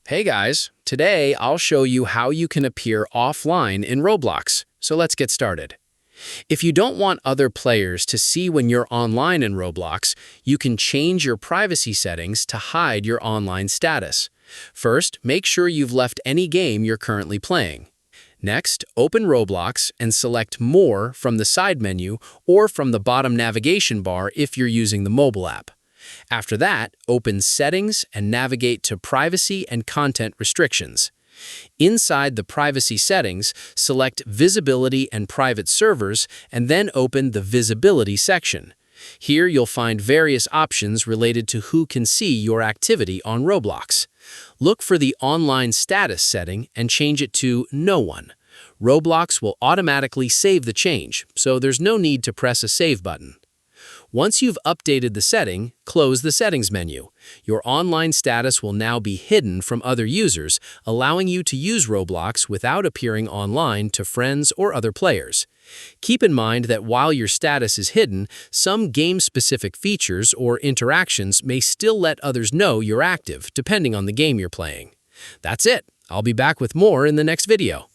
Hey guys, today I'll show you how you can appear offline in Roblox. So let's get started. If you don't want other players to see when you're online in Roblox, you can change your privacy settings to hide your online status. First, make sure you've left any game you're currently playing. Next, open Roblox and select More from the side menu or from the bottom navigation bar if you're using the mobile app. After that, open Settings and navigate to Privacy and Content Restrictions. Inside the privacy settings, select Visibility and Private Servers and then open the Visibility section. Here you'll find various options related to who can see your activity on Roblox. Look for the Online Status setting and change it to No One. Roblox will automatically save the change, so there's no need to press a Save button. Once you've updated the setting, close the Settings menu. Your online status will now be hidden from other users, allowing you to use Roblox without appearing online to friends or other players. Keep in mind that while your status is hidden, some game-specific features or interactions may still let others know you're active, depending on the game you're playing. That's it. I'll be back with more in the next video.